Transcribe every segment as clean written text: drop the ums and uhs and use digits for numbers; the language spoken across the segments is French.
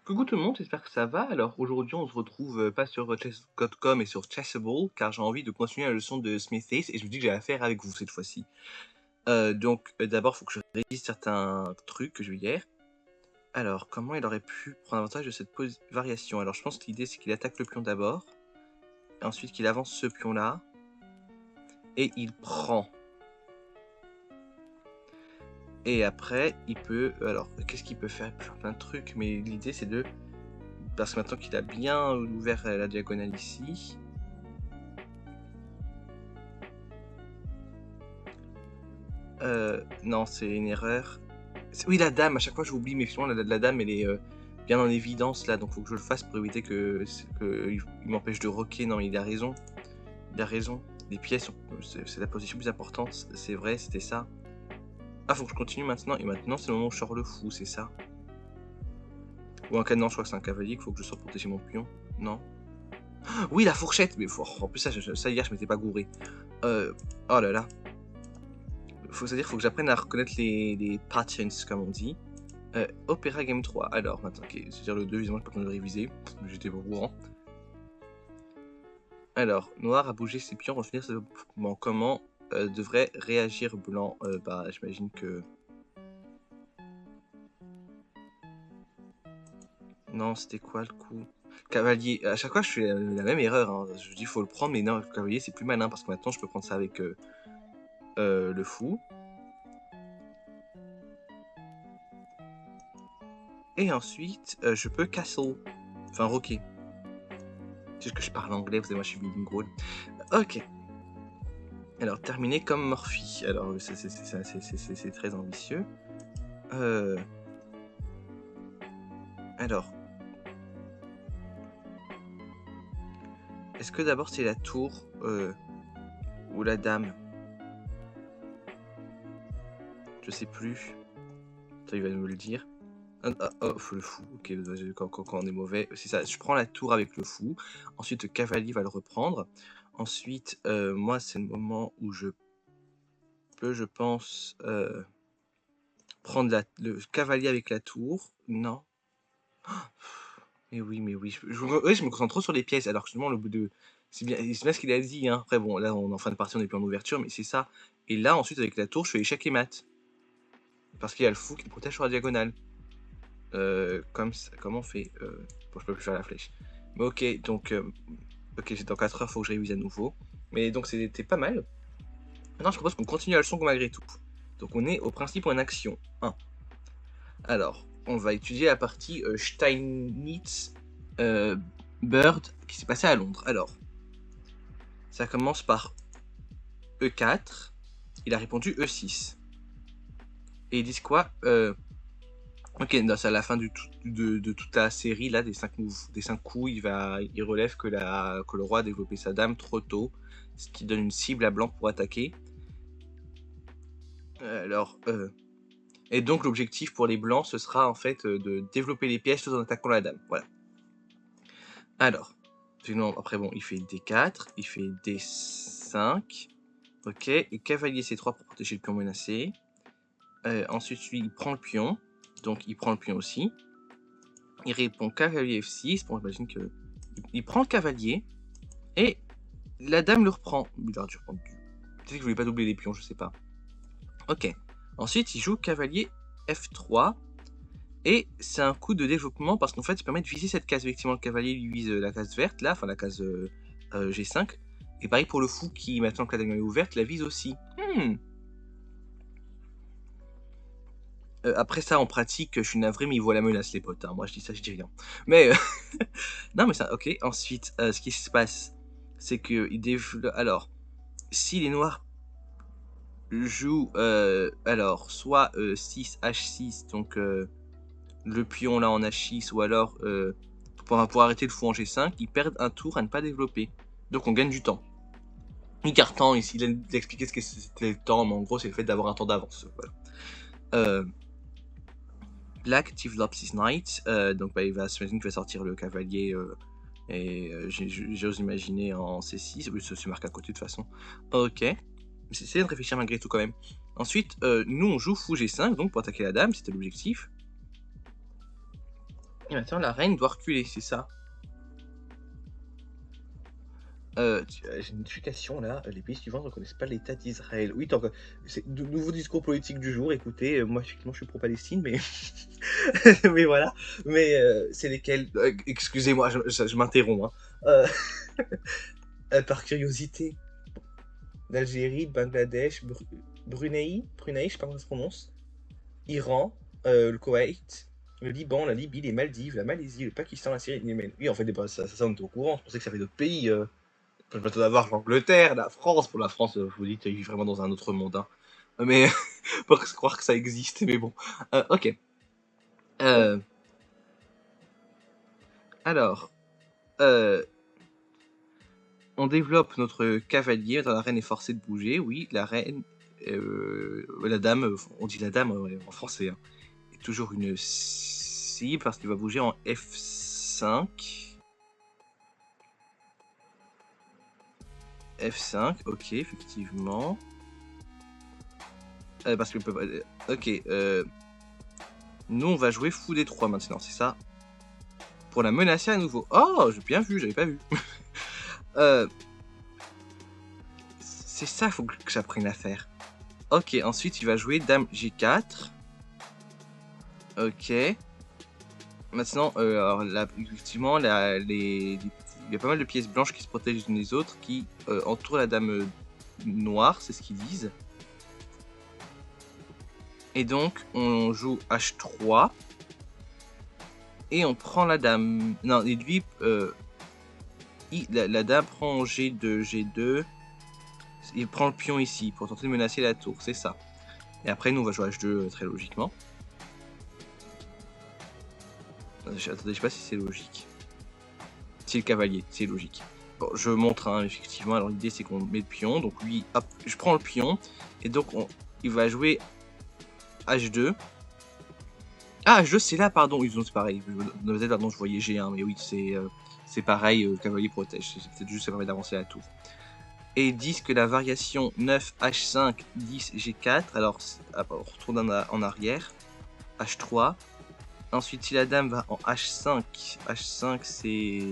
Coucou tout le monde, j'espère que ça va. Alors aujourd'hui on se retrouve pas sur chess.com et sur Chessable car j'ai envie de continuer la leçon de Smith Ace et je me dis que j'ai affaire avec vous cette fois-ci. D'abord il faut que je révise certains trucs que j'ai eu hier. Alors comment il aurait pu prendre avantage de cette variation? Alors je pense que l'idée c'est qu'il attaque le pion d'abord, ensuite qu'il avance ce pion là et il prend. Et après il peut, alors qu'est-ce qu'il peut faire? Il peut faire plein de trucs mais l'idée c'est de... Parce que maintenant qu'il a bien ouvert la diagonale ici, non, c'est une erreur. Oui, la dame, à chaque fois j'oublie, mais finalement la dame elle est bien en évidence là, donc faut que je le fasse pour éviter que il m'empêche de roquer. Non, mais il a raison. Il a raison. Les pièces, c'est la position plus importante, c'est vrai, c'était ça. Ah, faut que je continue maintenant, et maintenant c'est le moment où je sors le fou, c'est ça. Ou un canon, je crois que c'est un cavalier qu'il faut que je sorte pour protéger mon pion. Non. Oui, la fourchette, mais en plus ça hier je m'étais pas gouré. Oh là là. Faut que j'apprenne à reconnaître les patterns, comme on dit. Opéra Game 3. Alors, attends, ok, c'est-à-dire le 2, évidemment, je peux pas le réviser. J'étais pas au courant. Alors, noir a bougé ses pions, revenir ce mouvement. Comment devrait réagir blanc? Bah, j'imagine que... Non, c'était quoi le coup? Cavalier. À chaque fois, je fais la même erreur. Hein. Je dis, faut le prendre, mais non, le cavalier, c'est plus malin parce que maintenant, je peux prendre ça avec le fou. Et ensuite, je peux castle. Enfin, roquer. C'est juste que je parle anglais, vous savez, moi, je suis bilingual. Ok. Alors, terminer comme Morphy. Alors, c'est très ambitieux. Alors, est-ce que d'abord c'est la tour ou la dame? Je sais plus. Attends, il va me le dire. Oh, le fou. Ok, quand on est mauvais, c'est ça. Je prends la tour avec le fou. Ensuite, le cavalier va le reprendre. Ensuite, moi, c'est le moment où je peux, je pense, prendre le cavalier avec la tour. Non. Mais oui, mais oui. Je me concentre trop sur les pièces. Alors justement, le bout de... C'est bien ce qu'il a dit. Hein. Après, bon, là, on est en fin de partie, on est plus en ouverture, mais c'est ça. Et là, ensuite, avec la tour, je fais échec et mat. Parce qu'il y a le fou qui protège sur la diagonale. Comme ça, comment on fait bon, je peux plus faire la flèche. Mais ok, donc... ok, c'est dans 4 heures, faut que je révise à nouveau. Mais donc, c'était pas mal. Maintenant, je propose qu'on continue la leçon malgré tout. Donc, on est au principe en action 1. Alors, on va étudier la partie Steinitz Bird qui s'est passée à Londres. Alors, ça commence par E4. Il a répondu E6. Et ils disent quoi? Ok, c'est à la fin de toute la série là, des 5 coups, il relève que le roi a développé sa dame trop tôt, ce qui donne une cible à blanc pour attaquer. Et donc l'objectif pour les blancs, ce sera en fait de développer les pièces tout en attaquant la dame. Voilà. Alors, après bon, il fait D4, il fait D5, ok, et cavalier C3 pour protéger le pion menacé. Ensuite, lui, il prend le pion, donc il prend le pion aussi. Il répond cavalier F6, bon, j'imagine que... Il prend le cavalier, et la dame le reprend. Il aurait dû reprendre du... Peut-être que je voulais pas doubler les pions, je sais pas. Ok. Ensuite, il joue cavalier F3, et c'est un coup de développement parce qu'en fait, il permet de viser cette case. Effectivement, le cavalier lui vise la case verte, là, enfin la case G5. Et pareil pour le fou qui, maintenant que la diagonale est ouverte, la vise aussi. Après ça, en pratique, je suis navré, mais il voit la menace, les potes. Hein. Moi, je dis ça, je dis rien. Mais, non, mais ça, ok. Ensuite, ce qui se passe, c'est qu'il développe... Alors, si les noirs jouent, alors, soit 6, H6, donc le pion là en H6, ou alors, pour arrêter le fou en G5, ils perdent un tour à ne pas développer. Donc, on gagne du temps. Écartant, ici, il a expliqué ce que c'était le temps, mais en gros, c'est le fait d'avoir un temps d'avance. Voilà. Black develops his knight, donc bah, il va s'imaginer qu'il va sortir le cavalier et j'ose imaginer en C6, oui, c'est marqué à côté de toute façon. Ok, essayez de réfléchir malgré tout quand même. Ensuite, nous on joue fou G5 donc pour attaquer la dame, c'était l'objectif. Et maintenant, la reine doit reculer, c'est ça. J'ai une notification là, les pays suivants ne reconnaissent pas l'État d'Israël. Oui, donc, c'est de nouveau discours politique du jour. Écoutez, moi effectivement je suis pro-Palestine, mais mais voilà. Mais c'est lesquels? Excusez-moi, je m'interromps. Hein. Par curiosité, l'Algérie, Bangladesh, Brunei, je sais pas comment ça se prononce, Iran, le Koweït, le Liban, la Libye, les Maldives, la Malaisie, le Pakistan, la Syrie, le Yémen. Oui, en fait, bah, ça on était au courant. Je pensais que ça fait d'autres pays. Je m'attendais à voir l'Angleterre, la France. Pour la France, vous dites, il vit vraiment dans un autre monde. Hein. Mais, pas croire que ça existe, mais bon. Ok. Alors, on développe notre cavalier. La reine est forcée de bouger. Oui, la reine, la dame, on dit la dame en français, hein, est toujours une cible parce qu'il va bouger en F5. F5, ok, effectivement. Parce que peut pas. Ok. Nous, on va jouer fou D3 maintenant, c'est ça? Pour la menacer à nouveau. Oh, j'ai bien vu, j'avais pas vu. C'est ça, faut que j'apprenne à faire. Ok, ensuite, il va jouer Dame G4. Ok. Maintenant, alors là, effectivement, il y a pas mal de pièces blanches qui se protègent les unes des autres, qui entourent la Dame noire, c'est ce qu'ils disent. Et donc, on joue H3. Et on prend la dame. Non, et lui, la dame prend G2, G2. Il prend le pion ici pour tenter de menacer la tour, c'est ça. Et après, nous, on va jouer H2 très logiquement. Attendez, je sais pas si c'est logique. C'est le cavalier, c'est logique. Bon, je montre, hein, effectivement. Alors, l'idée, c'est qu'on met le pion. Donc, lui, hop, je prends le pion. Et donc, il va jouer H2. Ah, H2, c'est là, pardon. Ils ont c'est pareil. Pardon, je voyais G1, mais oui, c'est pareil. Le cavalier protège. C'est peut-être juste ça permet d'avancer la tour. Et ils disent que la variation 9 H5 10 G4, alors on retourne en arrière, H3. Ensuite, si la dame va en H5, H5 c'est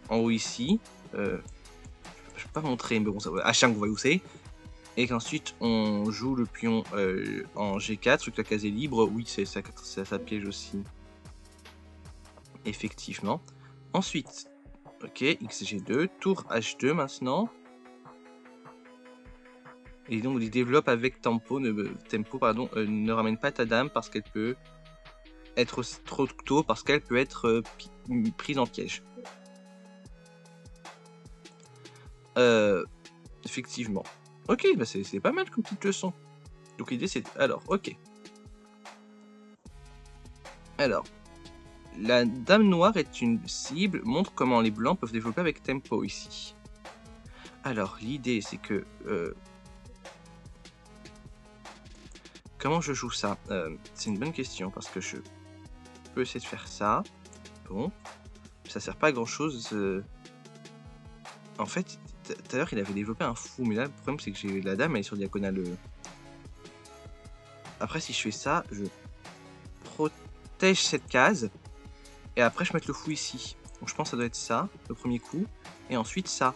en haut ici. Je peux pas montrer, mais bon, ça, H5 vous voyez où c'est. Et qu'ensuite on joue le pion en G4, sur que la case est libre. Oui, ça piège aussi. Effectivement. Ensuite, ok, XG2, tour H2 maintenant. Et donc il développe avec tempo, ne ramène pas ta dame parce qu'elle peut être trop tôt, parce qu'elle peut être prise en piège. Effectivement. Ok, bah c'est pas mal comme petite leçon. Donc l'idée c'est... Alors, ok. Alors, la dame noire est une cible, montre comment les blancs peuvent développer avec tempo ici. Alors, l'idée c'est que... comment je joue ça? C'est une bonne question parce que je peux essayer de faire ça. Bon. Ça sert pas à grand chose. En fait, tout à l'heure il avait développé un fou, mais là le problème c'est que j'ai la dame, elle est sur diagonale. Après, si je fais ça, je protège cette case. Et après, je mets le fou ici. Donc je pense que ça doit être ça, le premier coup. Et ensuite ça.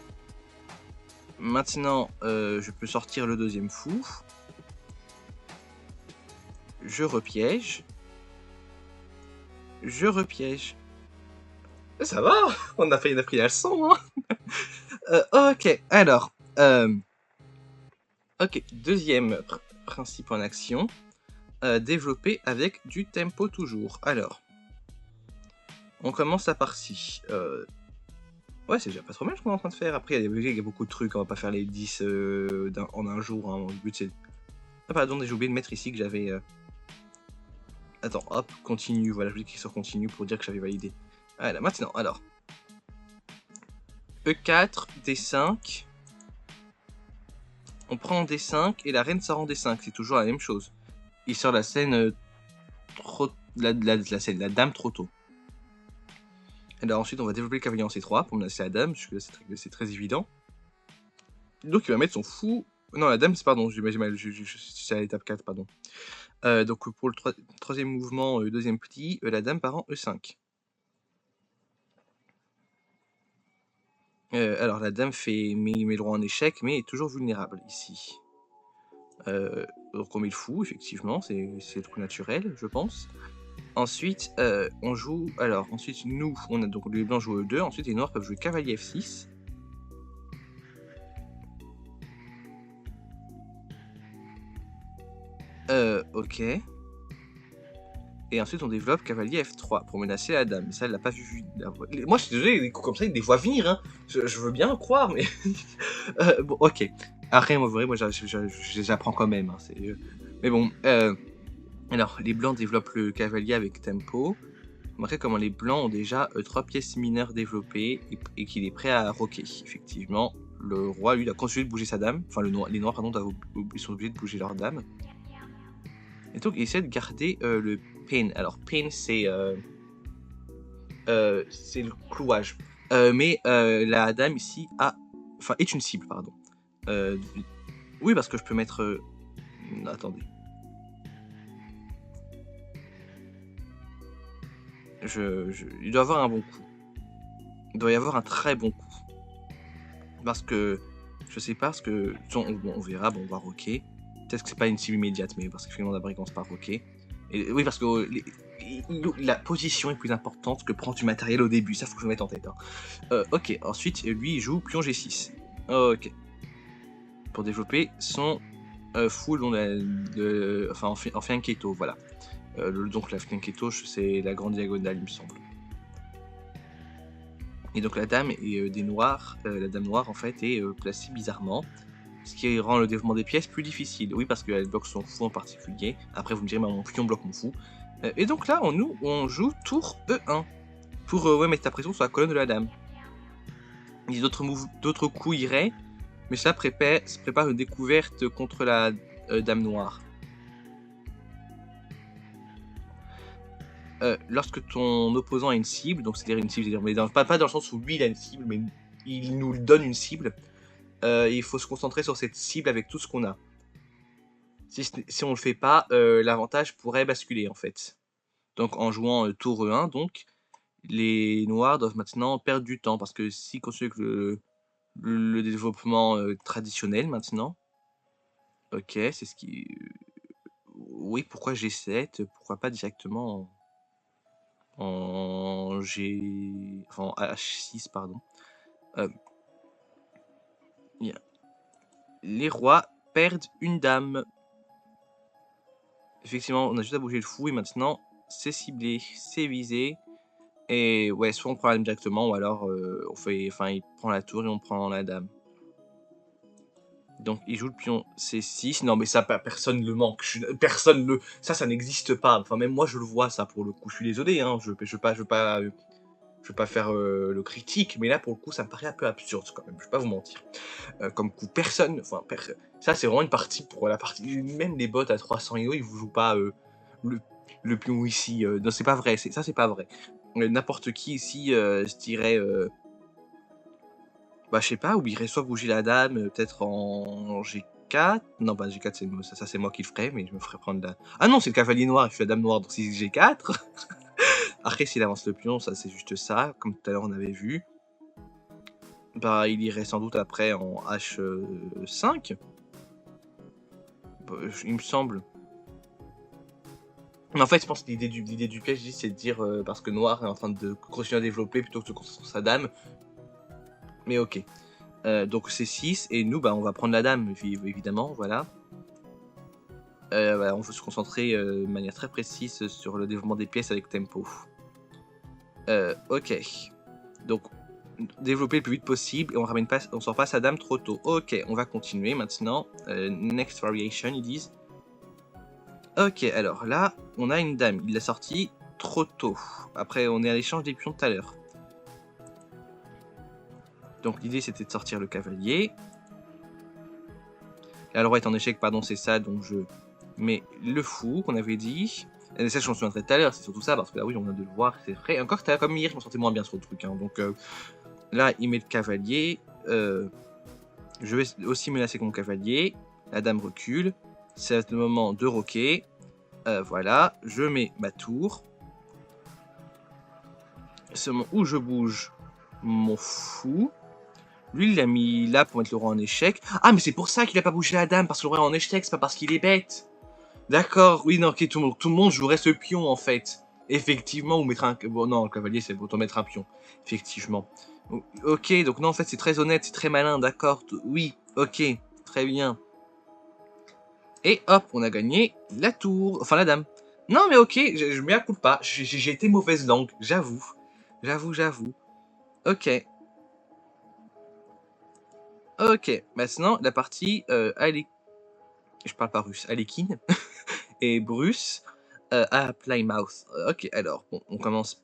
Maintenant, je peux sortir le deuxième fou. Je repiège. Je repiège. Ça va, on a pris la leçon, hein. Ok, alors. Ok, deuxième principe en action. Développer avec du tempo toujours. Alors. On commence la partie. Ouais, c'est déjà pas trop mal ce qu'on est en train de faire. Après, il y a beaucoup de trucs. On va pas faire les 10 en un jour. Hein. Le but, c'est... Ah, pardon, j'ai oublié de mettre ici que j'avais... Attends, hop, continue. Voilà, je vais cliquer sur continue pour dire que j'avais validé. Voilà, maintenant, alors. E4, D5. On prend D5 et la reine sort en D5. C'est toujours la même chose. Il sort la scène trop... La dame trop tôt. Alors ensuite, on va développer le cavalier en C3 pour menacer la dame, parce que là, c'est très évident. Donc il va mettre son fou Non, la dame, c'est pardon, j'ai mal, c'est à l'étape 4, pardon. Donc pour le troisième mouvement, deuxième pli, la dame part en E5. Alors la dame met le roi en échec, mais est toujours vulnérable ici. Donc on met le fou, effectivement, c'est le coup naturel, je pense. Ensuite, on joue. Alors, ensuite, nous, on a donc les blancs jouent E2, ensuite les noirs peuvent jouer cavalier F6. Ok. Et ensuite, on développe cavalier F3 pour menacer la dame. Mais ça, elle l'a pas vu. Moi, je suis désolé, les coups comme ça, ils des voient venir. Hein. Je veux bien croire, mais. Bon, ok. Après, moi, j'apprends quand même. Hein, mais bon. Alors, les blancs développent le cavalier avec tempo. Remarquez comment les blancs ont déjà 3 pièces mineures développées et qu'il est prêt à roquer. Effectivement, le roi, lui, a continué de bouger sa dame. Enfin, les noirs, pardon, ils sont obligés de bouger leur dame. Et donc, il essaie de garder le pin. Alors, pin, c'est le clouage. Mais la dame ici est une cible, pardon. Oui, parce que je peux mettre... attendez. Il doit avoir un bon coup. Il doit y avoir un très bon coup. Parce que... Je sais pas, parce que... on verra, on va rocker. Peut-être que c'est pas une cible immédiate, mais parce que finalement d'abord il commence par rocker. Et oui, parce que la position est plus importante que prendre du matériel au début, ça faut que je me mette en tête. Hein. Ok, ensuite lui il joue pion G6. Ok. Pour développer son full en fianchetto, voilà. Donc la fianchetto, c'est la grande diagonale, il me semble. Et donc la dame des noirs, la dame noire en fait est placée bizarrement. Ce qui rend le développement des pièces plus difficile. Oui, parce qu'elle bloque son fou en particulier. Après, vous me direz, mais mon pion bloque mon fou. Et donc là, on joue tour E1 pour mettre la pression sur la colonne de la dame. Il y a d'autres coups iraient, mais cela prépare une découverte contre la dame noire. Lorsque ton opposant a une cible, donc c'est-à-dire une cible, mais pas dans le sens où lui il a une cible, mais il nous donne une cible, il faut se concentrer sur cette cible avec tout ce qu'on a. Si on le fait pas, l'avantage pourrait basculer en fait. Donc en jouant tour E1, donc les noirs doivent maintenant perdre du temps parce que s'ils continuent avec le développement traditionnel maintenant, ok, c'est ce qui... Oui, pourquoi G7? Pourquoi pas directement en H6, pardon. Yeah. Les rois perdent une dame. Effectivement, on a juste à bouger le fou et maintenant c'est ciblé, c'est visé. Et ouais, soit on prend la dame directement ou alors il prend la tour et on prend la dame. Donc il joue le pion C6. Non mais ça, personne le manque. Ça n'existe pas. Enfin même moi je le vois ça pour le coup. Je suis désolé, hein. Je veux pas faire le critique, mais là pour le coup ça me paraît un peu absurde quand même. Je vais pas vous mentir. Comme coup ça c'est vraiment une partie pour la partie. Même les bots à 300 EO ils vous jouent pas le pion ici. Non c'est pas vrai. Ça c'est pas vrai. N'importe qui ici se dirait je sais pas, oublierait soit bouger la dame, peut-être en G4. Non, pas G4, ça c'est moi qui le ferais, mais je me ferais prendre la... Ah non, c'est le cavalier noir, je suis la dame noire, donc c'est G4. Après, s'il avance le pion, ça c'est juste ça, comme tout à l'heure on avait vu. Il irait sans doute après en H5. Il me semble. Mais en fait, je pense que l'idée du piège, c'est de dire, parce que noir est en train de continuer à développer plutôt que de se concentrer sur sa dame. Mais ok. Donc c'est 6, et nous, on va prendre la dame, évidemment, voilà. On veut se concentrer de manière très précise sur le développement des pièces avec tempo. Ok. Donc, développer le plus vite possible, et on sort pas sa dame trop tôt. Ok, on va continuer maintenant. Next variation, ils disent. Ok, alors là, on a une dame. Il l'a sortie trop tôt. Après, on est à l'échange des pions tout à l'heure. Donc l'idée c'était de sortir le cavalier. Là, le roi est en échec, pardon, c'est ça, donc je mets le fou qu'on avait dit. Et ça, je m'en souviendrai tout à l'heure, c'est surtout ça, parce que là, oui, on vient de le voir, c'est vrai. Encore que comme hier, je me sentais moins bien sur le truc. Hein, donc là, il met le cavalier. Je vais aussi menacer mon cavalier. La dame recule. C'est le moment de roquer. Voilà, je mets ma tour. C'est le moment où je bouge mon fou. Lui, il l'a mis là pour mettre le roi en échec. Ah, mais c'est pour ça qu'il a pas bougé la dame, parce que le roi est en échec, c'est pas parce qu'il est bête. D'accord, oui, non, ok, tout le monde jouerait ce pion, en fait. Effectivement, ou mettre un... Bon, non, le cavalier, c'est autant mettre un pion. Effectivement. Ok, donc non, en fait, c'est très honnête, c'est très malin, d'accord. Oui, ok, très bien. Et hop, on a gagné la tour. Enfin, la dame. Non, mais ok, je m'y accoupe pas. J'ai été mauvaise langue, j'avoue. J'avoue. Ok. Ok, maintenant, la partie je parle pas russe. Alekin et Bruce à Plymouth. Ok, alors, bon, on commence.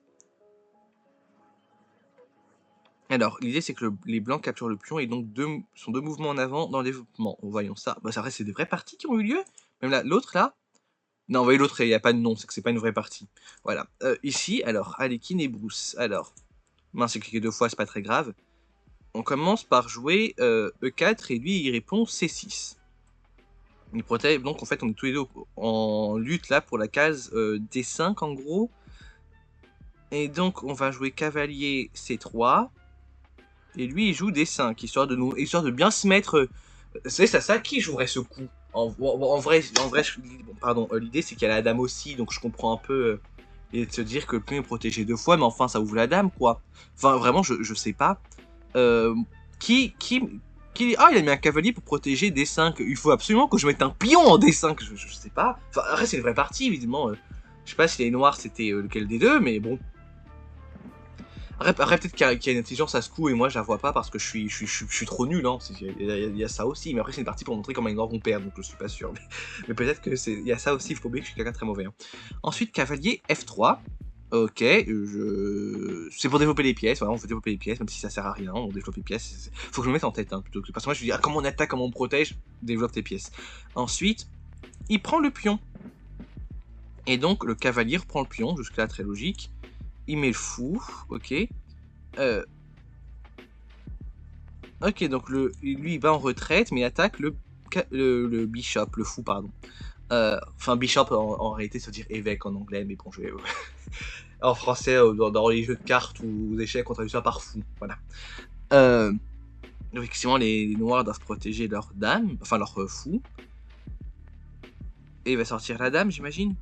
Alors, l'idée, c'est que les blancs capturent le pion et donc sont deux mouvements en avant dans le développement. Voyons ça. Bah, ça reste, c'est des vraies parties qui ont eu lieu. Même là, l'autre, là. Non, vous voyez, l'autre, il n'y a pas de nom, c'est que c'est pas une vraie partie. Voilà. Ici, alors, Alekin et Bruce. Alors, mince, j'ai cliqué 2 fois, c'est pas très grave. On commence par jouer E4 et lui, il répond C6. Il protège, donc en fait, on est tous les deux en lutte là pour la case D5 en gros. Et donc, on va jouer cavalier C3. Et lui, il joue D5, histoire de bien se mettre. C'est ça qui jouerait ce coup. En vrai, bon, pardon, l'idée c'est qu'il y a la dame aussi, donc je comprends un peu. Et de se dire que le pion est protégé 2 fois, mais enfin, ça ouvre la dame, quoi. Enfin, vraiment, je sais pas. Euh, qui, qui, Ah, il a mis un cavalier pour protéger D5. Il faut absolument que je mette un pion en D5. Je sais pas. Enfin, après, c'est une vraie partie, évidemment. Je sais pas si les noirs c'était lequel des deux, mais bon. Après peut-être qu'il y a une intelligence à ce coup et moi je la vois pas parce que je suis trop nul. Hein. Il y a ça aussi. Mais après, c'est une partie pour montrer comment les noirs vont perdre, donc je suis pas sûr. Mais peut-être que il y a ça aussi. Il faut oublier que je suis quelqu'un de très mauvais. Hein. Ensuite, cavalier F3. Ok, c'est pour développer les pièces, voilà, on fait développer les pièces, même si ça sert à rien, on développe les pièces. Faut que je me mette en tête, hein, plutôt que parce que moi je dis, ah, comment on attaque, comment on protège, développe tes pièces. Ensuite, il prend le pion. Et donc, le cavalier reprend le pion, jusque-là, très logique. Il met le fou, ok. Ok, donc lui, il va en retraite, mais il attaque le bishop, le fou, pardon. Enfin, bishop, en réalité, ça veut dire évêque en anglais, mais bon, je vais... en français, dans les jeux de cartes ou aux échecs, on traduit ça par fou, voilà. Donc, effectivement, les noirs doivent protéger leur dame, enfin leur fou. Et il va sortir la dame, j'imagine.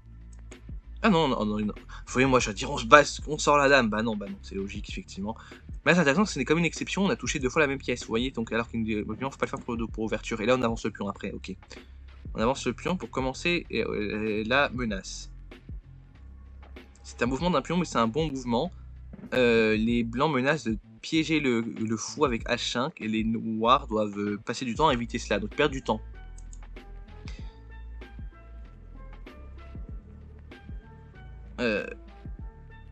Ah non, non. Vous voyez, moi, je vais dire, on sort la dame. Bah non, c'est logique, effectivement. Mais c'est intéressant, c'est comme une exception, on a touché 2 fois la même pièce, vous voyez, donc alors qu'une pion, faut pas le faire pour ouverture. Et là, on avance le pion après, ok. On avance le pion pour commencer la menace. C'est un mouvement d'un pion, mais c'est un bon mouvement. Les blancs menacent de piéger le fou avec H5 et les noirs doivent passer du temps à éviter cela, donc perdre du temps.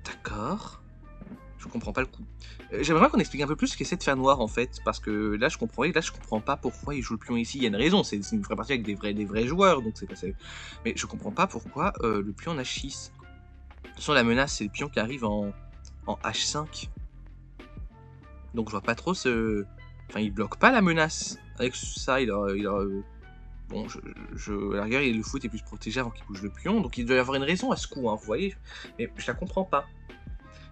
D'accord. Je comprends pas le coup. J'aimerais bien qu'on explique un peu plus ce qu'essaie de faire noir en fait, parce que là je comprends pas pourquoi il joue le pion ici. Il y a une raison, c'est une vraie partie avec des vrais joueurs, donc c'est pas ça. Mais je comprends pas pourquoi le pion en H6. De toute façon, la menace c'est le pion qui arrive en H5. Donc je vois pas trop ce. Enfin, il bloque pas la menace. Avec ça, bon, à la rigueur, le foot est plus protégé avant qu'il bouge le pion, donc il doit y avoir une raison à ce coup, hein, vous voyez. Mais je la comprends pas.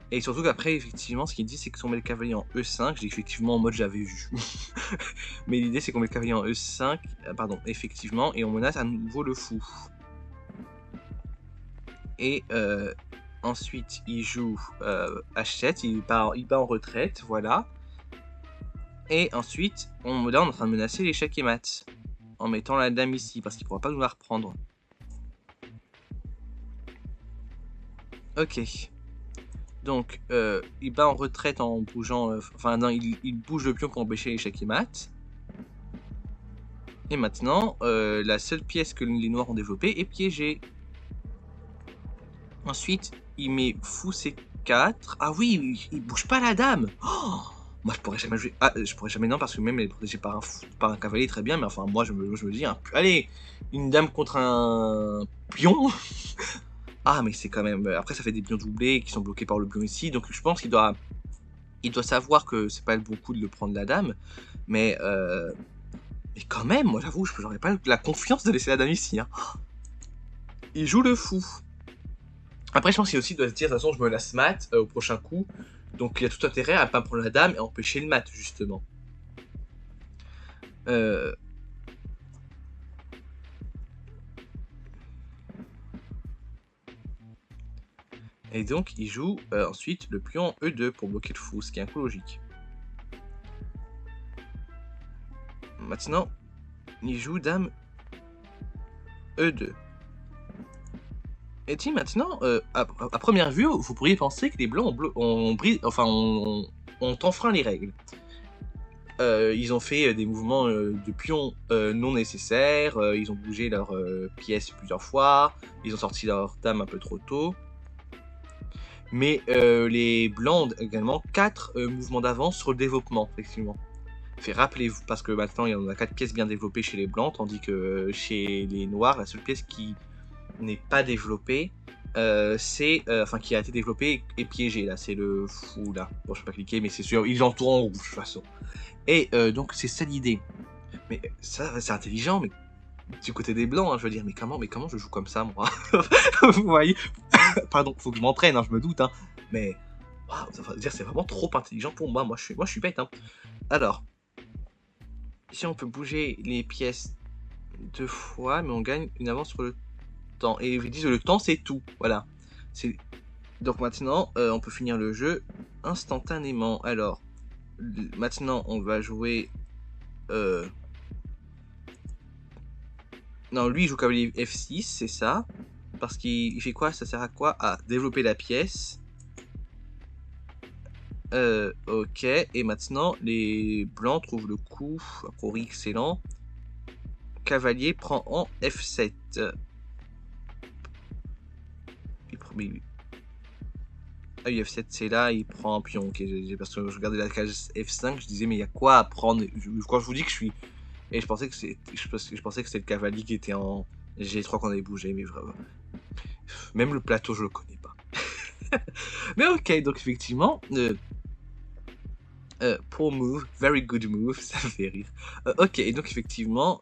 Et surtout qu'après, effectivement, ce qu'il dit, c'est qu'on met le cavalier en E5. J'ai effectivement en mode j'avais vu. Mais l'idée, c'est qu'on met le cavalier en E5, pardon, effectivement, et on menace à nouveau le fou. Et ensuite, il joue H7, il bat en retraite, voilà. Et ensuite, là, on est en train de menacer l'échec et mat. En mettant la dame ici, parce qu'il ne pourra pas nous la reprendre. Ok. Donc, il bat en retraite en bougeant... Enfin, non, il bouge le pion pour empêcher l'échec et mat. Et maintenant, la seule pièce que les noirs ont développée est piégée. Ensuite, il met fou C4. Ah oui, il bouge pas la dame. Oh, moi, je pourrais jamais jouer... Ah, je pourrais jamais, non, parce que même elle est protégée par un cavalier, très bien. Mais enfin, moi, je me dis, allez, une dame contre un pion. Ah, mais c'est quand même... Après, ça fait des pions doublés qui sont bloqués par le pion ici. Donc, je pense qu'il doit savoir que c'est pas le bon coup de le prendre la dame. Mais Mais quand même, moi j'avoue, j'aurais pas la confiance de laisser la dame ici. Hein. Il joue le fou. Après, je pense qu'il aussi doit se dire, de toute façon, je me laisse mat au prochain coup. Donc il y a tout intérêt à pas prendre la dame et empêcher le mat, justement. Et donc, il joue ensuite le pion E2 pour bloquer le fou, ce qui est un coup logique. Maintenant, il joue dame E2. Et puis maintenant, à première vue, vous pourriez penser que les blancs ont enfreint les règles. Ils ont fait des mouvements de pion non nécessaires, ils ont bougé leurs pièces plusieurs fois, ils ont sorti leur dame un peu trop tôt. Mais les blancs ont également 4 mouvements d'avance sur le développement, effectivement. Rappelez-vous, parce que maintenant il y en a 4 pièces bien développées chez les blancs, tandis que chez les noirs, la seule pièce qui n'est pas développée, qui a été développée et piégée, là, c'est le fou, là. Bon, je peux pas cliquer, mais c'est sûr, ils entourent en rouge, de toute façon. Et donc, c'est ça l'idée. Mais ça, c'est intelligent, mais du côté des blancs, hein, je veux dire, mais comment je joue comme ça, moi? Vous voyez? Pardon, faut que je m'entraîne, hein, je me doute, hein. Mais, waouh, ça veut dire, c'est vraiment trop intelligent pour moi. Moi, je suis bête, hein. Alors, si on peut bouger les pièces 2 fois, mais on gagne une avance sur le temps. Et ils disent le temps, c'est tout. Voilà. Donc maintenant, on peut finir le jeu instantanément. Alors, maintenant, on va jouer... Non, lui, il joue cavalier F6, c'est ça. Parce qu'il fait quoi? Ça sert à quoi? À développer la pièce. Ok. Et maintenant, les blancs trouvent le coup. A priori, excellent. Cavalier prend en F7. Ah oui, F7 c'est là, il prend un pion. Ok, parce que je regardais la case F5, je disais, mais il y a quoi à prendre? Quand je vous dis que je suis. Et je pensais que c'était le cavalier qui était en G3 qu'on avait bougé, mais vraiment. Même le plateau, je le connais pas. Mais ok, donc effectivement, poor move, very good move, ça me fait rire. Ok, et donc effectivement,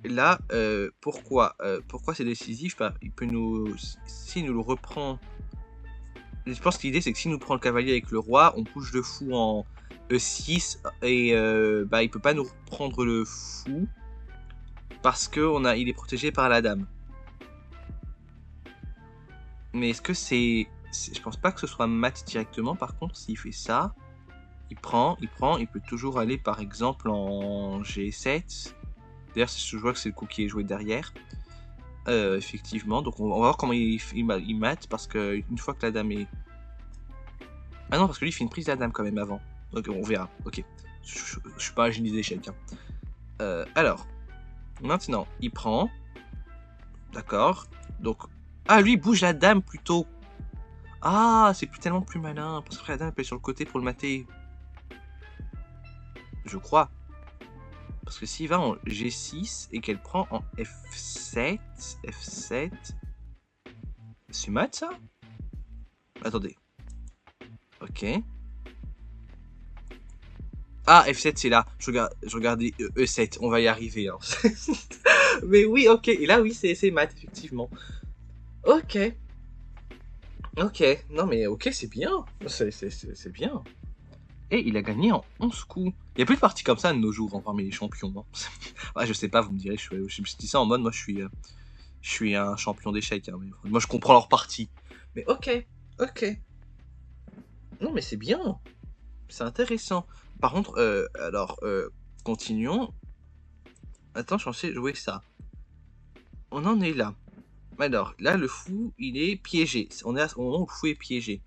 là, pourquoi c'est décisif? Il peut nous. Si nous le reprend. Je pense que l'idée c'est que si nous prend le cavalier avec le roi, on bouge le fou en E6 et il peut pas nous reprendre le fou parce que il est protégé par la dame. Mais est-ce que c'est... Je pense pas que ce soit mat directement. Par contre, s'il fait ça, il prend, il peut toujours aller par exemple en G7. D'ailleurs, je vois que c'est le coup qui est joué derrière. Effectivement, donc on va voir comment il mate parce que une fois que la dame est... Ah non, parce que lui il fait une prise de la dame quand même avant. Donc on verra, ok. Je suis pas un génie d'échecs. Hein. Alors, maintenant, il prend. D'accord. Donc... Ah, lui, il bouge la dame plutôt. Ah, c'est tellement plus malin. Parce que la dame peut être sur le côté pour le mater. Je crois. Parce que s'il va en G6 et qu'elle prend en F7... F7... C'est mat, ça? Attendez. Ok. Ah, F7, c'est là. Je regardais E7. On va y arriver. Hein. Mais oui, ok. Et là, oui, c'est mat, effectivement. Ok. Ok. Non, mais ok, c'est bien. C'est bien. Et il a gagné en 11 coups. Il n'y a plus de parties comme ça de nos jours, parmi les champions. Non ouais, je sais pas, vous me direz. Je me dis ça en mode, moi, je suis un champion d'échecs. Hein, mais moi, je comprends leur partie. Mais ok. Ok. Non, mais c'est bien. C'est intéressant. Par contre, alors, continuons. Attends, je pensais jouer ça. On en est là. Alors, là, le fou, il est piégé. On est au moment où le fou est piégé.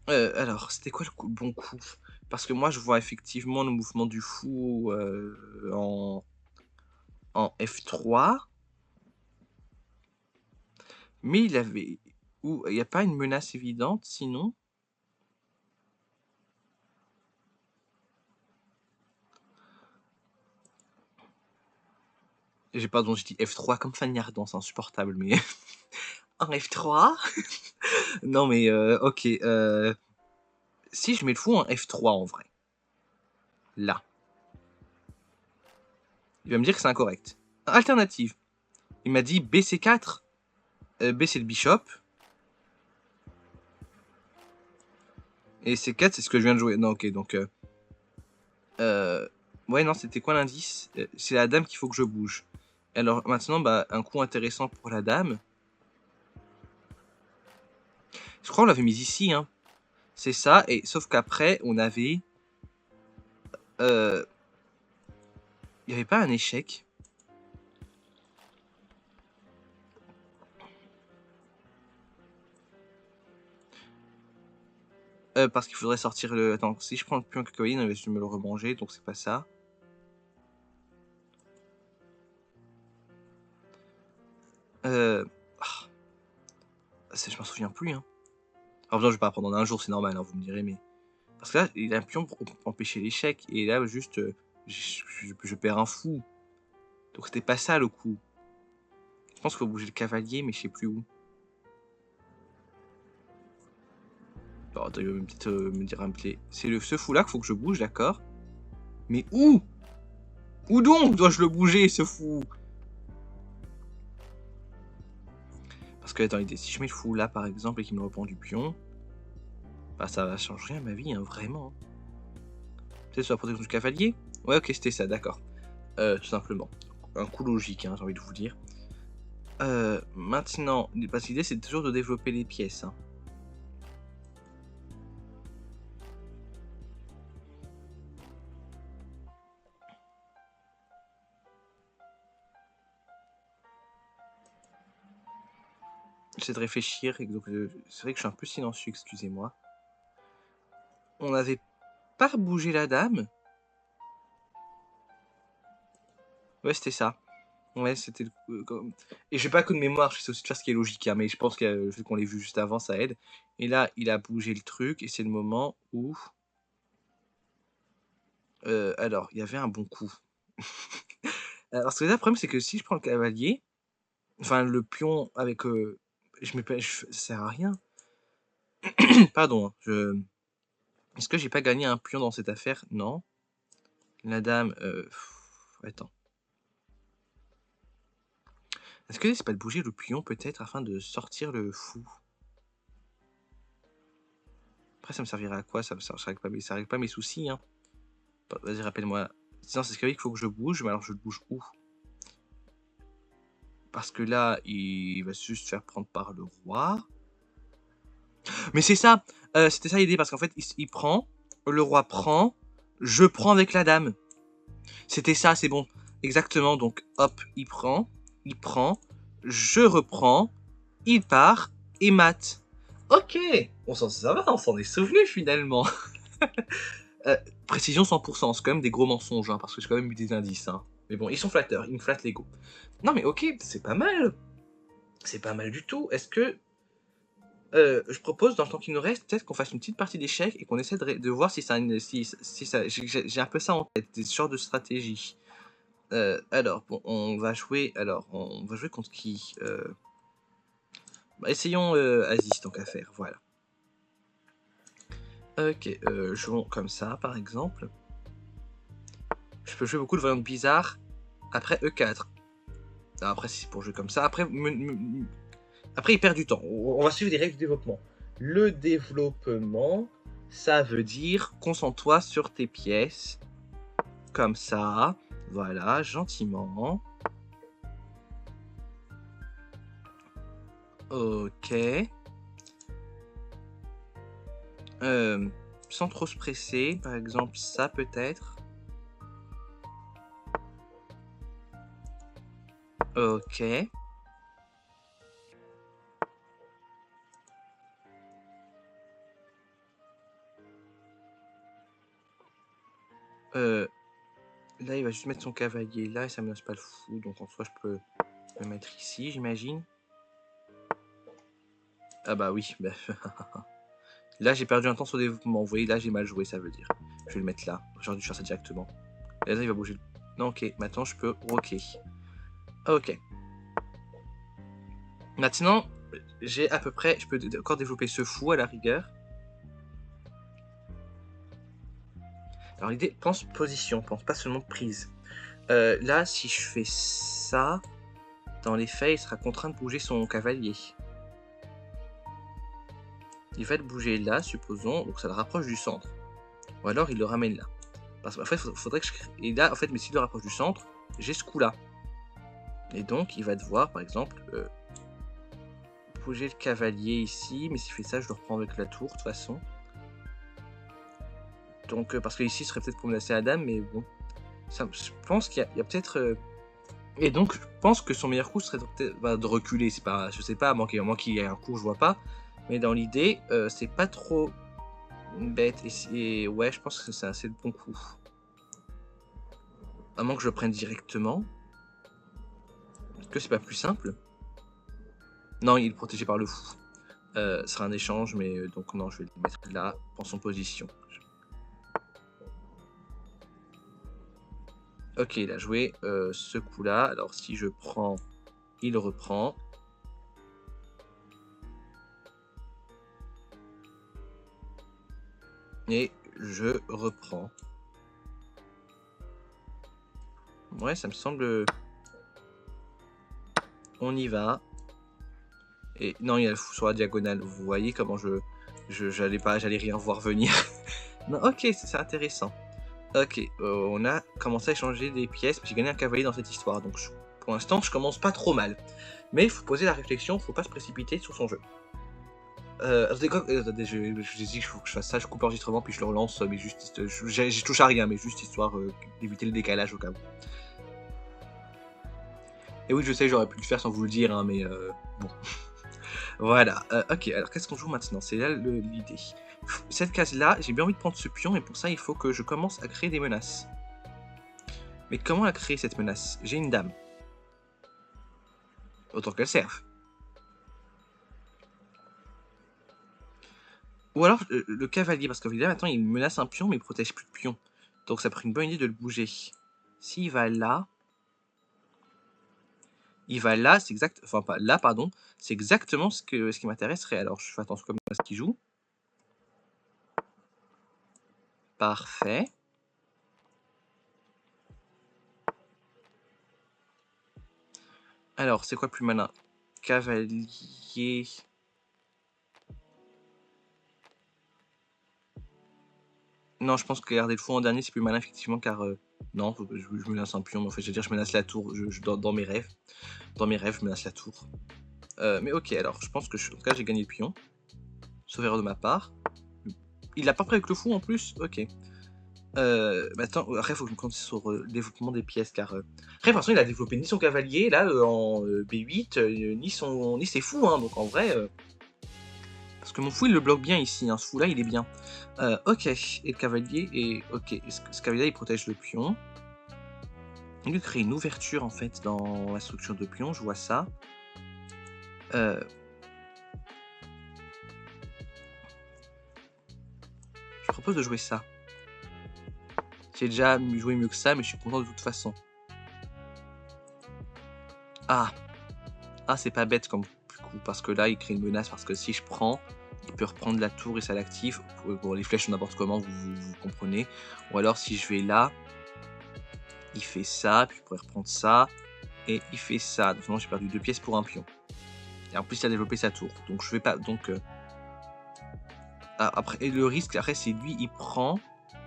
Alors, c'était quoi le bon coup? Parce que moi, je vois effectivement le mouvement du fou en F3. Mais il avait... Il n'y a pas une menace évidente, sinon? J'ai pardon, je dis F3 comme Fanny Ardant, c'est insupportable, mais... En F3? Non mais ok. Si je mets le fou en F3 en vrai. Là. Il va me dire que c'est incorrect. Alternative. Il m'a dit BC4. B c'est le bishop. Et C4 c'est ce que je viens de jouer. Non ok donc... ouais non c'était quoi l'indice? C'est la dame qu'il faut que je bouge. Alors maintenant bah un coup intéressant pour la dame. Je crois qu'on l'avait mis ici hein. C'est ça et sauf qu'après on avait... il n'y avait pas un échec. Parce qu'il faudrait sortir le... Attends, si je prends le pion cocaïne, je vais me le remanger, donc c'est pas ça. Ah, je m'en souviens plus, hein. Alors, non, je vais pas apprendre en un jour, c'est normal, hein, vous me direz, mais... Parce que là, il a un pion pour empêcher l'échec, et là, juste, je perds un fou. Donc c'était pas ça, le coup. Je pense qu'il faut bouger le cavalier, mais je sais plus où. Alors, attends, il va peut-être me dire un play. C'est ce fou-là qu'il faut que je bouge, d'accord. Mais où? Où donc dois-je le bouger, ce fou? Parce que, attends, si je mets le fou là, par exemple, et qu'il me reprend du pion, bah ça va changer rien à ma vie, hein, vraiment. Peut-être sur la protection du cavalier? Ouais, ok, c'était ça, d'accord. Tout simplement. Un coup logique, hein, j'ai envie de vous dire. Maintenant, parce que l'idée, c'est toujours de développer les pièces, hein. J'essaie de réfléchir, et donc c'est vrai que je suis un peu silencieux, excusez-moi. On n'avait pas bougé la dame. Ouais, c'était ça. Ouais, c'était... Et j'ai pas que de mémoire, je sais aussi de faire ce qui est logique, hein, mais je pense que vu qu'on l'ait vu juste avant, ça aide. Et là, il a bougé le truc, et c'est le moment où... alors, il y avait un bon coup. Parce que là, le problème, c'est que si je prends le cavalier, enfin, le pion avec... je mets pas... ça sert à rien. Pardon, hein, est-ce que j'ai pas gagné un pion dans cette affaire? Non. La dame... attends. Est-ce que c'est pas de bouger le pion, peut-être, afin de sortir le fou? Après, ça me servirait à quoi? Ça règle pas mes soucis, hein. Vas-y, rappelle-moi. Sinon, c'est ce qu'il faut que je bouge, mais alors je le bouge où? Parce que là, il va juste faire prendre par le roi. Mais c'est ça! C'était ça l'idée, parce qu'en fait, il prend, le roi prend, je prends avec la dame. C'était ça, c'est bon. Exactement, donc hop, il prend, je reprends, il part, et mat. Ok! Ça va, on s'en est souvenu finalement. Précision 100%, c'est quand même des gros mensonges, hein, parce que j'ai quand même eu des indices. Hein. Mais bon, ils sont flatteurs, ils me flattent l'ego. Non mais ok, c'est pas mal. C'est pas mal du tout. Est-ce que... je propose, dans le temps qu'il nous reste, peut-être qu'on fasse une petite partie d'échecs et qu'on essaie de voir si ça... Si ça j'ai un peu ça en tête, des sortes de stratégies. Alors, bon, on va jouer contre qui bah, essayons Aziz, tant qu'à faire, voilà. Ok, jouons comme ça, par exemple. Je peux jouer beaucoup de variantes bizarres. Après E4. Alors après, si c'est pour jouer comme ça. Après, il perd du temps. On va suivre les règles du développement. Le développement, ça veut dire concentre-toi sur tes pièces. Comme ça. Voilà, gentiment. Ok. Sans trop se presser. Par exemple, ça peut-être. Ok. Là, il va juste mettre son cavalier là et ça me laisse pas le fou. Donc en soi, je peux le mettre ici, j'imagine. Ah bah oui. Bah... Là, j'ai perdu un temps sur le développement. Vous voyez, là, j'ai mal joué, ça veut dire. Je vais le mettre là. J'aurais dû faire ça directement. Et là, il va bouger. Non, ok. Maintenant, je peux... Ok. Ok. Maintenant, j'ai à peu près... Je peux encore développer ce fou à la rigueur. Alors l'idée, pense position, pense pas seulement prise. Là, si je fais ça, dans les faits, il sera contraint de bouger son cavalier. Il va le bouger là, supposons, donc ça le rapproche du centre. Ou alors il le ramène là. Parce qu'en fait, il faudrait que je crée... Et là, en fait, mais s'il le rapproche du centre, j'ai ce coup-là. Et donc, il va devoir, par exemple, bouger le cavalier ici. Mais s'il fait ça, je le reprends avec la tour, de toute façon. Donc, parce que ici, ce serait peut-être pour menacer la dame, mais bon. Ça, je pense qu'il y a peut-être... Et donc, je pense que son meilleur coup serait de reculer. C'est pas, je sais pas, à moins qu'il y ait un coup, je vois pas. Mais dans l'idée, c'est pas trop bête. Et ouais, je pense que c'est assez le bon coup. À moins que je le prenne directement. Est-ce que c'est pas plus simple? Non, il est protégé par le fou. Ce sera un échange, mais donc non, je vais le mettre là, pour son position. Ok, il a joué ce coup-là. Alors si je prends, il reprend. Et je reprends. Ouais, ça me semble... On y va. Et non, il y a le fou sur la diagonale. Vous voyez comment j'allais rien voir venir. Non, ok, c'est intéressant. Ok, on a commencé à échanger des pièces. J'ai gagné un cavalier dans cette histoire. Donc pour l'instant, je commence pas trop mal. Mais il faut poser la réflexion, faut pas se précipiter sur son jeu. Attendez, je dis qu'il faut que je fasse ça, je coupe l'enregistrement puis je le relance, mais juste, j'y touche à rien, mais juste histoire d'éviter le décalage au cas où. Et oui, je sais, j'aurais pu le faire sans vous le dire, hein, mais bon. Voilà, ok, alors qu'est-ce qu'on joue maintenant? C'est là l'idée. Cette case-là, j'ai bien envie de prendre ce pion, et pour ça, il faut que je commence à créer des menaces. Mais comment la créer, cette menace? J'ai une dame. Autant qu'elle serve. Ou alors le cavalier, parce que là maintenant il menace un pion mais il protège plus de pion. Donc ça serait une bonne idée de le bouger. S'il va là, c'est exact, enfin pas là pardon, c'est exactement ce qui m'intéresserait. Alors je fais attention comme à ce qu'il joue. Parfait. Alors c'est quoi plus malin? Cavalier. Non, je pense que garder le fou en dernier c'est plus malin effectivement car non, je menace un pion, mais en fait je veux dire je menace la tour, dans mes rêves. Dans mes rêves je menace la tour. Mais ok, alors je pense que en tout cas j'ai gagné le pion. Sauf erreur de ma part. Il l'a pas pris avec le fou en plus? Ok. Attends, après il faut que je me concentre sur le développement des pièces car... Après de toute façon il a développé ni son cavalier là en B8, ni ses fous, hein, donc en vrai... Parce que mon fou il le bloque bien ici, hein, ce fou là il est bien. Ok, et le cavalier est... Ok, ce cavalier il protège le pion. Il lui crée une ouverture en fait dans la structure de pion, je vois ça. Je propose de jouer ça. J'ai déjà joué mieux que ça, mais je suis content de toute façon. Ah, c'est pas bête comme coup, parce que là, il crée une menace, parce que si je prends, il peut reprendre la tour et ça l'active. Bon, les flèches, n'importe comment, vous comprenez. Ou alors, si je vais là, il fait ça, puis il pourrait reprendre ça, et il fait ça. Donc, j'ai perdu 2 pièces pour un pion. Et en plus, il a développé sa tour. Donc, je vais pas... Donc, après, et le risque, après, c'est lui, il prend...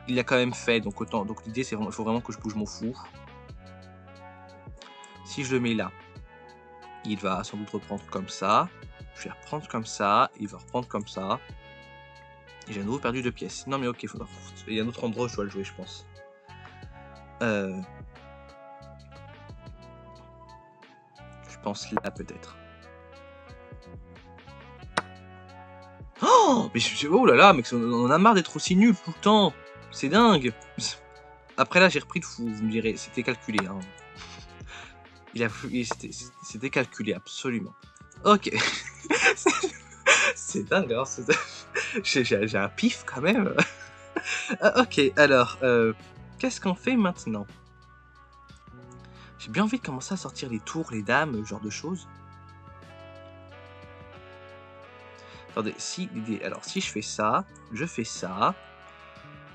Il l'a quand même fait, donc autant. Donc l'idée, c'est vraiment, il faut vraiment que je bouge mon fou. Si je le mets là, il va sans doute reprendre comme ça. Je vais reprendre comme ça. Il va reprendre comme ça. Et j'ai à nouveau perdu 2 pièces. Non mais ok, il y a un autre endroit où je dois le jouer, je pense. Je pense là peut-être. Oh, mais oh là là, mec, on en a marre d'être aussi nul tout le temps. C'est dingue. Après là, j'ai repris le fou. Vous me direz, c'était calculé. Hein. C'était calculé, absolument. Ok. C'est dingue, hein. J'ai un pif quand même. Ok, alors, qu'est-ce qu'on fait maintenant? J'ai bien envie de commencer à sortir les tours, les dames, ce genre de choses. Attendez, si l'idée... Alors, si je fais ça, je fais ça,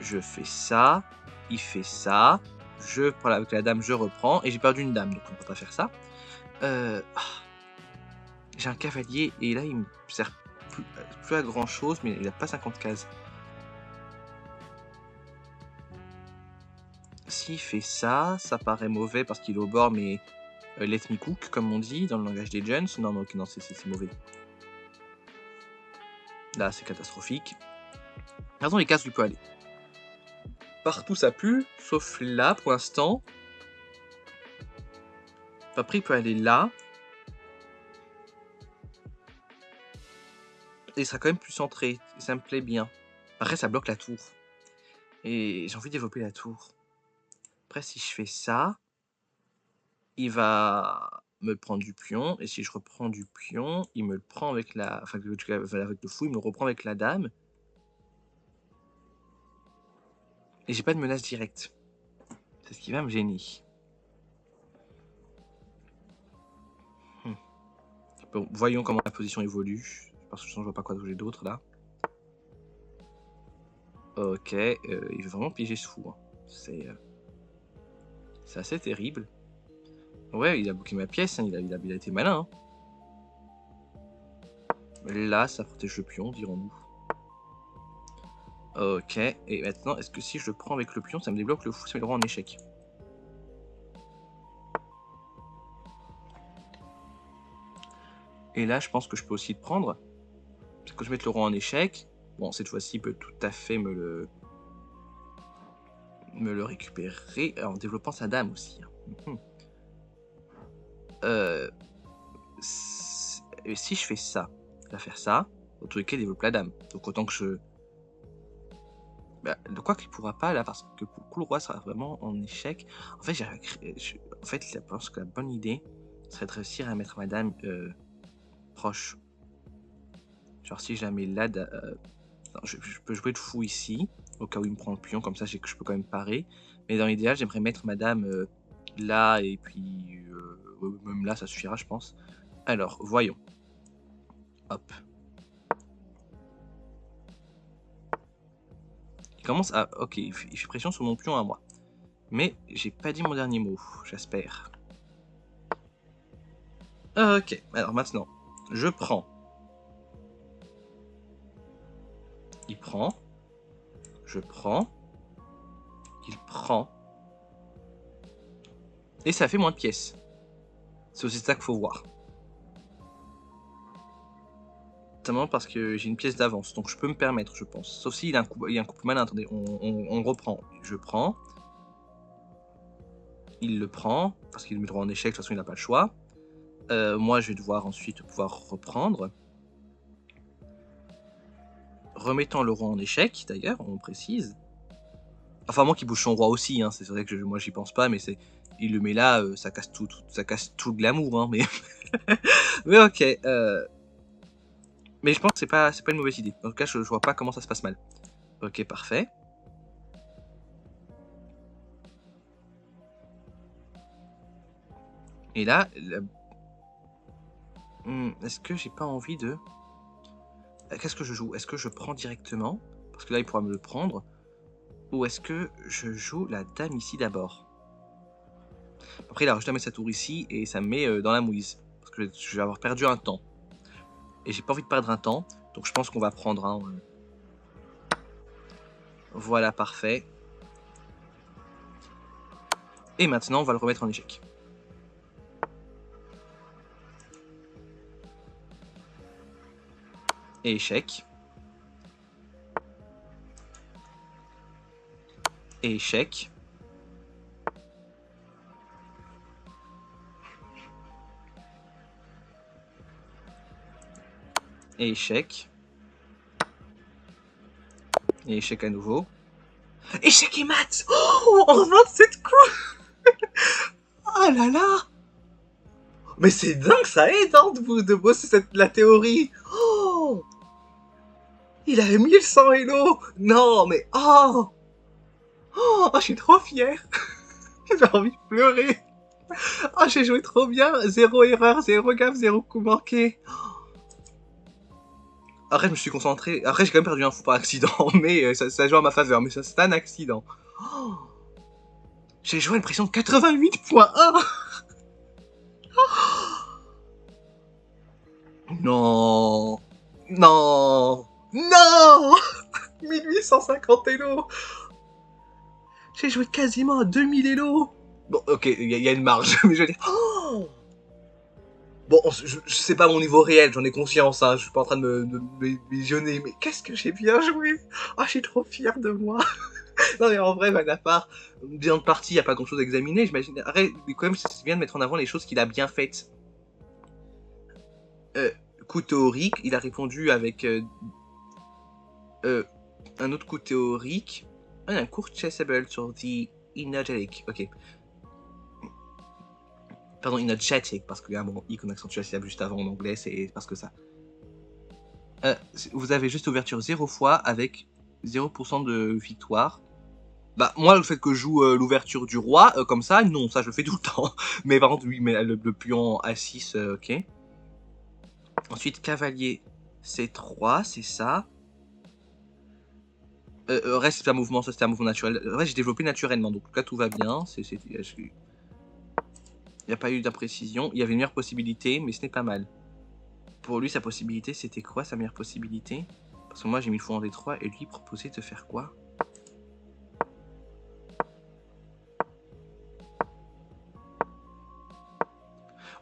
je fais ça, il fait ça, je prends avec la dame, je reprends, et j'ai perdu une dame, donc on va pas faire ça. J'ai un cavalier, et là, il me sert plus à grand chose, mais il a pas 50 cases. S'il fait ça, ça paraît mauvais parce qu'il est au bord, mais let me cook, comme on dit dans le langage des gens. Non, non, non, c'est mauvais. Là, c'est catastrophique. Pardon, les cases, il peut aller. Partout, ça pue, sauf là, pour l'instant. Après, il peut aller là. Et il sera quand même plus centré. Et ça me plaît bien. Après, ça bloque la tour. Et j'ai envie de développer la tour. Après, si je fais ça, il va me prendre du pion. Et si je reprends du pion, il me le prend avec la... Enfin, avec le fou, il me le reprend avec la dame. Et j'ai pas de menace directe. C'est ce qui va me gêner. Bon, voyons comment la position évolue. Parce que je ne vois pas quoi j'ai d'autre là. Ok, il veut vraiment piéger ce fou. Hein. C'est assez terrible. Ouais, il a bloqué ma pièce, hein. il a été malin. Hein. Là, ça protège le pion, dirons-nous. Ok, et maintenant, est-ce que si je le prends avec le pion, ça me débloque le fou, ça met le roi en échec? Et là, je pense que je peux aussi le prendre. Parce que je vais mettre le roi en échec. Bon, cette fois-ci, il peut tout à fait me le récupérer en développant sa dame aussi. Hein. Si je fais ça, il va faire ça. Au tous les cas, il développe la dame. Donc autant que je... Bah, quoi qu'il pourra pas là, parce que pour le coup, le roi sera vraiment en échec. En fait, je pense que la bonne idée serait de réussir à mettre ma dame proche. Genre si je la mets là, je peux jouer de fou ici, au cas où il me prend le pion, comme ça je peux quand même parer. Mais dans l'idéal, j'aimerais mettre ma dame là, et puis même là, ça suffira, je pense. Alors, voyons. Hop. Il commence à... Ok, il fait pression sur mon pion à moi. Mais j'ai pas dit mon dernier mot, j'espère. Ok, alors maintenant, je prends. Il prend. Je prends. Il prend. Et ça fait moins de pièces. C'est aussi ça qu'il faut voir. Notamment parce que j'ai une pièce d'avance, donc je peux me permettre, je pense. Sauf s'il a un coup plus malin. Attendez, on reprend. Je prends. Il le prend, parce qu'il le mettra en échec, de toute façon il n'a pas le choix. Moi je vais devoir ensuite pouvoir reprendre. Remettant le roi en échec, d'ailleurs, on précise. Enfin, moi qui bouge son roi aussi, hein, c'est vrai que moi j'y pense pas, mais il le met là, ça casse tout le glamour, hein, mais... mais ok, mais je pense que c'est pas une mauvaise idée. En tout cas, je vois pas comment ça se passe mal. Ok, parfait. Et là, est-ce que j'ai pas envie de... Qu'est-ce que je joue? Est-ce que je prends directement? Parce que là, il pourra me le prendre. Ou est-ce que je joue la dame ici d'abord? Après, il a rajouté à mettre sa tour ici, et ça me met dans la mouise. Parce que je vais avoir perdu un temps. Et j'ai pas envie de perdre un temps, donc je pense qu'on va prendre un... Voilà, parfait. Et maintenant, on va le remettre en échec. Et échec. Et échec. Et échec. Et échec à nouveau. Échec et mat. Oh, en 27 coups. Oh là là. Mais c'est dingue, ça aide hein, de bosser la théorie. Oh, il a 1100 Hello. Non, mais oh, oh, je suis trop fier. J'ai envie de pleurer. Oh, j'ai joué trop bien. Zéro erreur, zéro gaffe, zéro coup manqué. Après, je me suis concentré. Après, j'ai quand même perdu un fou par accident, mais ça joue à ma faveur. Mais ça, c'est un accident. Oh, j'ai joué à une pression de 88.1. Non. Non. Non. 1850 Elo. J'ai joué quasiment à 2000 Elo. Bon, ok, il y a une marge, mais je veux dire... Oh, bon, sais pas mon niveau réel, j'en ai conscience, hein, je suis pas en train de me visionner, mais qu'est-ce que j'ai bien joué. Ah, je suis trop fier de moi. Non, mais en vrai, à part, bien de partie, il n'y a pas grand-chose à examiner, j'imagine. Arrête, mais quand même, c'est bien de mettre en avant les choses qu'il a bien faites. Coup théorique, il a répondu avec un autre coup théorique. Ah, un cours chessable sur The Energetic, ok. Pardon, Energetic, parce qu'il y a un bon i qu'on accentue juste avant en anglais, c'est parce que ça. Vous avez juste ouverture 0 fois avec 0% de victoire. Bah, moi, le fait que je joue l'ouverture du roi, comme ça, non, ça je le fais tout le temps. Mais par contre, oui, mais le pion A6, ok. Ensuite, cavalier C3, c'est ça. Reste, c'est un mouvement, ça c'était un mouvement naturel. Reste, j'ai développé naturellement, donc là tout va bien. Il n'y a pas eu d'imprécision. Il y avait une meilleure possibilité, mais ce n'est pas mal. Pour lui, sa possibilité, c'était quoi, sa meilleure possibilité? Parce que moi, j'ai mis le fou en D3, et lui, proposait de faire quoi?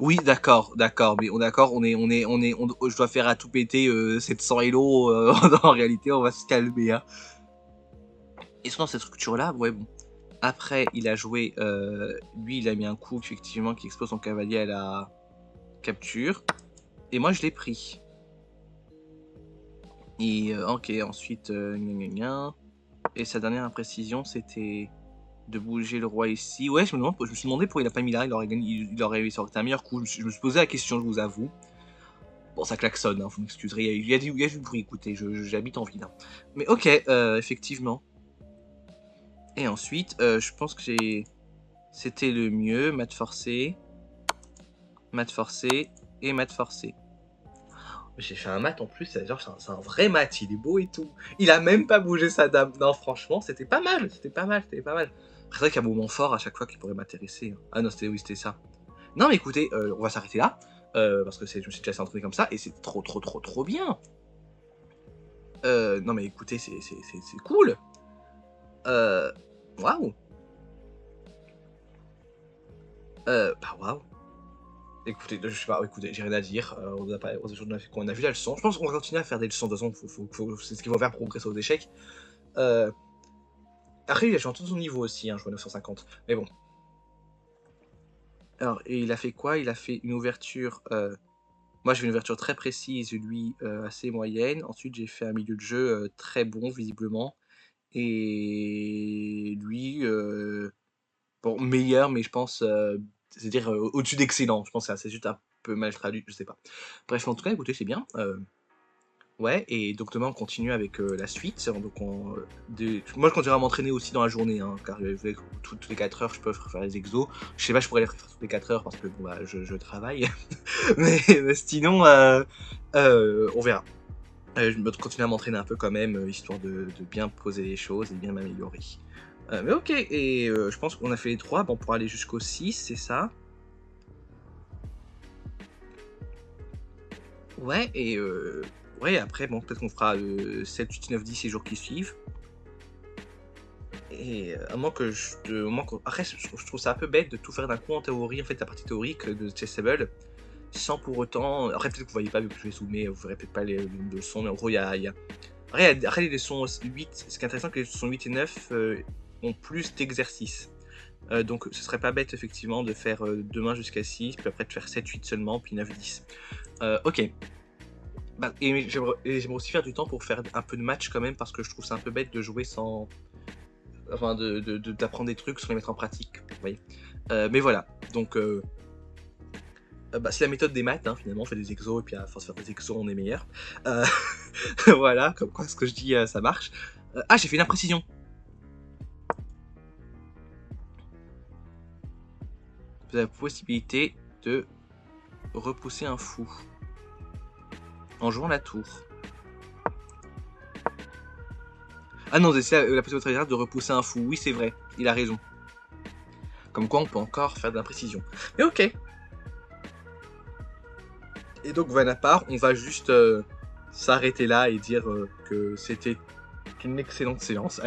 Oui, d'accord, mais je dois faire à tout péter 700 Elo, en réalité, on va se calmer, hein. Et sinon, cette structure-là, ouais, bon. Après, il a joué, lui, il a mis un coup, effectivement, qui expose son cavalier à la capture. Et moi, je l'ai pris. Et, ok, ensuite, et sa dernière imprécision, c'était de bouger le roi ici. Ouais, je me suis demandé pourquoi il a pas mis là, ça aurait été un meilleur coup. Je me suis posé la question, je vous avoue. Bon, ça klaxonne, hein, vous m'excuserez, il y a du bruit, écoutez, j'habite en ville. Hein. Mais ok, effectivement. Et ensuite, je pense que c'était le mieux, mat forcé et mat forcé. J'ai fait un mat en plus, c'est un vrai mat, il est beau et tout. Il a même pas bougé sa dame. Non, franchement, c'était pas mal. C'est vrai qu'il y a un moment fort à chaque fois qui pourrait m'intéresser. Ah non, c'était ça. Non, mais écoutez, on va s'arrêter là. Parce que je me suis déjà laissé entraîner comme ça, et c'est trop bien. Non, mais écoutez, c'est cool. Waouh. Bah waouh. Écoutez, je sais pas, écoutez, j'ai rien à dire. On a vu la leçon. Je pense qu'on va continuer à faire des leçons. De toute façon, c'est ce qu'il faut faire pour progresser aux échecs. Après, il a joué en tout son niveau aussi, hein, joué 950. Mais bon. Alors, et il a fait quoi? Il a fait une ouverture. Moi, j'ai fait une ouverture très précise, lui assez moyenne. Ensuite, j'ai fait un milieu de jeu très bon, visiblement. Et lui, bon, meilleur, mais je pense, c'est-à-dire au-dessus d'excellent. Je pense que c'est juste un peu mal traduit, je sais pas. Bref, en tout cas, écoutez, c'est bien. Ouais, et donc demain on continue avec la suite. Donc moi je continuerai à m'entraîner aussi dans la journée, hein, car toutes les 4 heures je peux faire les exos. Je sais pas, je pourrais les faire toutes les 4 heures parce que bon, bah, je travaille. mais sinon, on verra. Je vais continuer à m'entraîner un peu quand même, histoire de bien poser les choses et bien m'améliorer. Mais ok, et je pense qu'on a fait les 3, bon, pour aller jusqu'au 6, c'est ça? Ouais, et ouais, après, bon, peut-être qu'on fera 7, 8, 9, 10 les jours qui suivent. Et à moins que après, je trouve ça un peu bête de tout faire d'un coup en théorie, en fait, la partie théorique de Chessable, sans pour autant. Après, peut-être que vous voyez pas vu que je vais zoomer, vous verrez peut-être pas les leçons, mais en gros, il y a... Après, les leçons 8, ce qui est intéressant, c'est que les leçons 8 et 9 ont plus d'exercices. Donc, ce serait pas bête, effectivement, de faire demain jusqu'à 6, puis après de faire 7, 8 seulement, puis 9, 10. Ok. Bah, et j'aimerais aussi faire du temps pour faire un peu de match quand même, parce que je trouve ça un peu bête de jouer sans. Enfin, d'apprendre des trucs sans les mettre en pratique. Vous voyez. Mais voilà. Donc, bah, c'est la méthode des maths, hein, finalement. On fait des exos, et puis à force de faire des exos, on est meilleur. Voilà, comme quoi ce que je dis, ça marche. Ah, j'ai fait une imprécision. Vous avez la possibilité de repousser un fou en jouant la tour. Ah non, c'est la possibilité très grave de repousser un fou. Oui, c'est vrai, il a raison. Comme quoi, on peut encore faire de l'imprécision. Mais ok. Et donc, voilà, part, on va juste s'arrêter là et dire que c'était une excellente séance.